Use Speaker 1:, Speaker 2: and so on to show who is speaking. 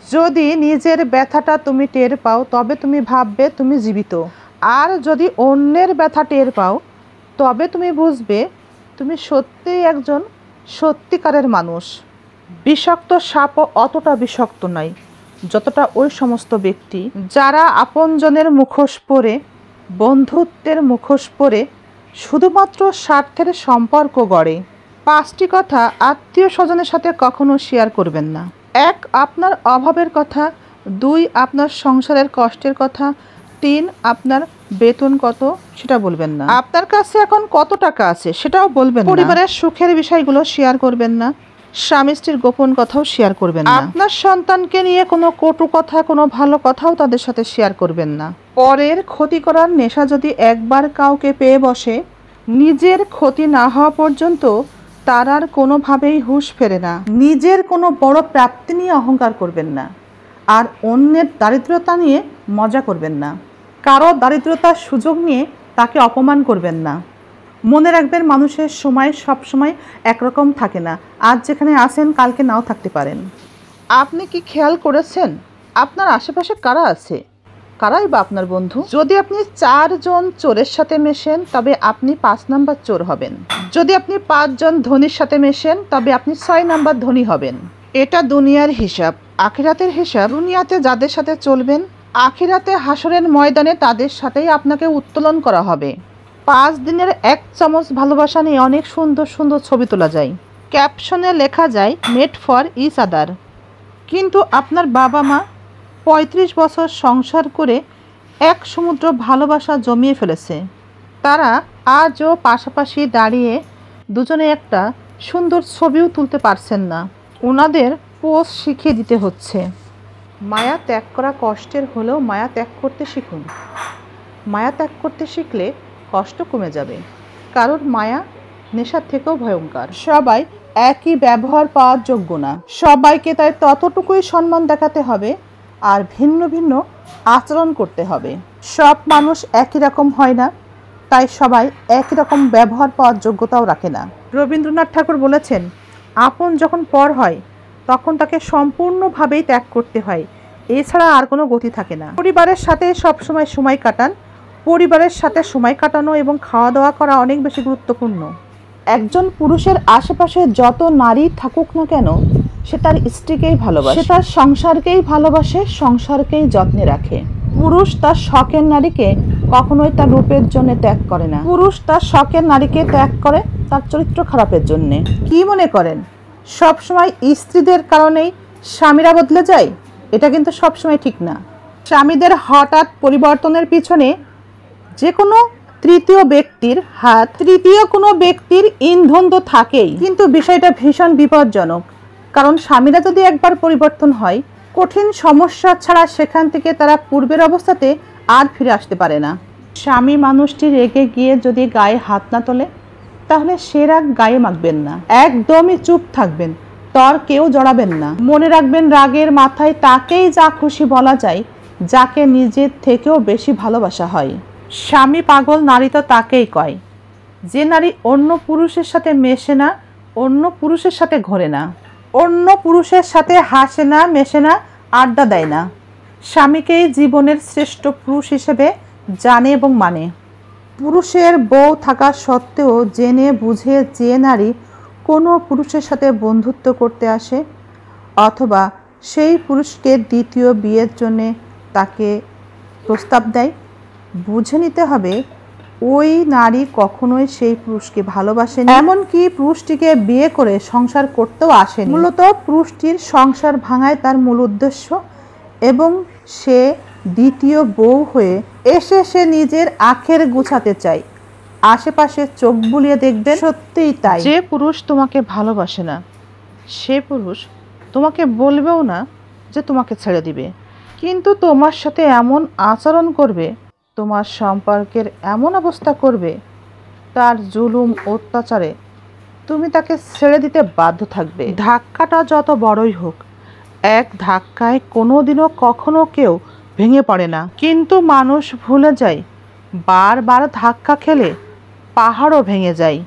Speaker 1: যদি নিজের ব্যথাটা তুমি টের পাও তবে তুমি ভাববে তুমি জীবিত, আর যদি অন্যের ব্যথা টের পাও তবে তুমি বুঝবে তুমি সত্যিই একজন সত্যিকারের মানুষ। বিষাক্ত সাপও অতটা বিষাক্ত নয় যতটা ওই সমস্ত ব্যক্তি যারা আপনজনের মুখোশ পরে, বন্ধুত্বের মুখোশ পরে শুধুমাত্র স্বার্থের সম্পর্ক গড়ে। 5টি কথা আত্মীয় স্বজনের সাথে কখনো শেয়ার করবেন না। 1, আপনার অভাবের কথা। 2, আপনার সংসারের কষ্টের কথা। 3, আপনার বেতন কত সেটা বলবেন না। আপনার কাছে এখন কত টাকা আছে সেটাও বলবেন না। পরিবারের সুখের বিষয়গুলো শেয়ার করবেন না। স্বামী স্ত্রীর গোপন কথাও শেয়ার করবেন না। আপনার সন্তানকে নিয়ে কোনো কটু কথা, কোনো ভালো কথাও তাদের সাথে শেয়ার করবেন না। পরের ক্ষতি করার নেশা যদি একবার কাউকে পেয়ে বসে, নিজের ক্ষতি না হওয়া পর্যন্ত তার আর কোনোভাবেই হুঁশ ফেরে না। নিজের কোনো বড় প্রাপ্তি নিয়ে অহংকার করবেন না, আর অন্যের দারিদ্রতা নিয়ে মজা করবেন না। কারো দারিদ্রতার সুযোগ নিয়ে তাকে অপমান করবেন না। মনে রাখবেন, মানুষের সময় সবসময় একরকম থাকে না। আজ যেখানে আছেন কালকে নাও থাকতে পারেন। আপনি কি খেয়াল করেছেন আপনার আশেপাশে কারা আছে? কারাই বা আপনার বন্ধু? যদি আপনি 4 জন চোরের সাথে মেশেন তবে আপনি 5 নাম্বার চোর হবেন। যদি আপনি 5 জন ধনীর সাথে মেশেন তবে আপনি 6 নাম্বার ধনী হবেন। এটা দুনিয়ার হিসাব। আখিরাতের হিসাব, দুনিয়াতে যাদের সাথে চলবেন আখিরাতে হাসরের ময়দানে তাদের সাথেই আপনাকে উত্তোলন করা হবে। 5 দিনের 1 চামচ ভালোবাসা নিয়ে অনেক সুন্দর সুন্দর ছবি তোলা যায়। ক্যাপশনে লেখা যায় মেড ফর ইচ আদার। কিন্তু আপনার বাবা মা 35 বছর সংসার করে এক সমুদ্র ভালোবাসা জমিয়ে ফেলেছে। তারা আজও পাশাপাশি দাঁড়িয়ে দুজনে একটা সুন্দর ছবিও তুলতে পারছেন না। ওনাদের পোজ শিখিয়ে দিতে হচ্ছে। মায়া ত্যাগ করা কষ্টের হলেও মায়া ত্যাগ করতে শিখুন। মায়া ত্যাগ করতে শিখলে কষ্ট কমে যাবে। কারণ মায়া নেশার থেকেও ভয়ঙ্কর। সবাই একই ব্যবহার পাওয়ার যোগ্য না। সবাইকে তাই ততটুকুই সম্মান দেখাতে হবে, আর ভিন্ন ভিন্ন আচরণ করতে হবে। সব মানুষ একই রকম হয় না, তাই সবাই একই রকম ব্যবহার পাওয়ার যোগ্যতাও রাখে না। রবীন্দ্রনাথ ঠাকুর বলেছেন, আপন যখন পর হয় তখন তাকে সম্পূর্ণভাবেই ত্যাগ করতে হয়, এছাড়া আর কোনো গতি থাকে না। পরিবারের সাথে সবসময় সময় কাটান। পরিবারের সাথে সময় কাটানো এবং খাওয়া দাওয়া করা অনেক বেশি গুরুত্বপূর্ণ। একজন পুরুষের আশেপাশে যত নারী থাকুক না কেন, সে তার স্ত্রীকেই ভালোবাসে, সে তার সংসারকেই ভালোবাসে, সংসারকেই যত্নে রাখে। পুরুষ তার শখের নারীকে কখনোই তার রূপের জন্য ত্যাগ করে না। পুরুষ তার শখের নারীকে ত্যাগ করে তার চরিত্র খারাপের জন্যে। কি মনে করেন সবসময় স্ত্রীদের কারণেই স্বামীরা বদলে যায়? এটা কিন্তু সবসময় ঠিক না। স্বামীদের হঠাৎ পরিবর্তনের পিছনে যে কোনো তৃতীয় ব্যক্তির হাত, তৃতীয় কোনো ব্যক্তির ইন্ধন তো থাকেই। কিন্তু বিষয়টা ভীষণ বিপজ্জনক, কারণ স্বামীরা যদি একবার পরিবর্তন হয়, কঠিন সমস্যা ছাড়া সেখান থেকে তারা পূর্বের অবস্থাতে আর ফিরে আসতে পারে না। স্বামী মানুষটি রেগে গিয়ে যদি গায়ে হাত না তোলে, তাহলে সে রাগ গায়ে মাখবেন না, একদমই চুপ থাকবেন, তর্কেও জড়াবেন না। মনে রাখবেন, রাগের মাথায় তাকেই যা খুশি বলা যায় যাকে নিজের থেকেও বেশি ভালোবাসা হয়। স্বামী পাগল নারী তো তাকেই কয় যে নারী অন্য পুরুষের সাথে মেশে না, অন্য পুরুষের সাথে ঘোরে না, অন্য পুরুষের সাথে হাসে না, মেশে না, আড্ডা দেয় না। স্বামীকেই জীবনের শ্রেষ্ঠ পুরুষ হিসেবে জানে এবং মানে। পুরুষের বউ থাকা সত্ত্বেও জেনে বুঝে যে নারী কোনো পুরুষের সাথে বন্ধুত্ব করতে আসে, অথবা সেই পুরুষকে দ্বিতীয় বিয়ের জন্যে তাকে প্রস্তাব দেয়, বুঝে নিতে হবে ওই নারী কখনোই সেই পুরুষকে ভালোবাসেনি, এমনকি পুরুষটিকে বিয়ে করে সংসার করতেও আসেনি। মূলত পুরুষটির সংসার ভাঙায় তার মূল উদ্দেশ্য, এবং সে দ্বিতীয় বউ হয়ে এসে সে নিজের আখের গুছাতে চায়। আশেপাশে চোখ বুলিয়ে দেখবেন, সত্যিই তাই। যে পুরুষ তোমাকে ভালোবাসে না, সে পুরুষ তোমাকে বলবেও না যে তোমাকে ছেড়ে দিবে, কিন্তু তোমার সাথে এমন আচরণ করবে, তোমার সম্পর্কের এমন অবস্থা করবে, তার জুলুম অত্যাচারে তুমি তাকে ছেড়ে দিতে বাধ্য থাকবে। ধাক্কাটা যত বড়ই হোক, এক ধাক্কায় কোনোদিনও কখনো কেউ ভেঙে পড়ে না। কিন্তু মানুষ ভুলে যায়, বারবার ধাক্কা খেলে পাহাড়ও ভেঙে যায়।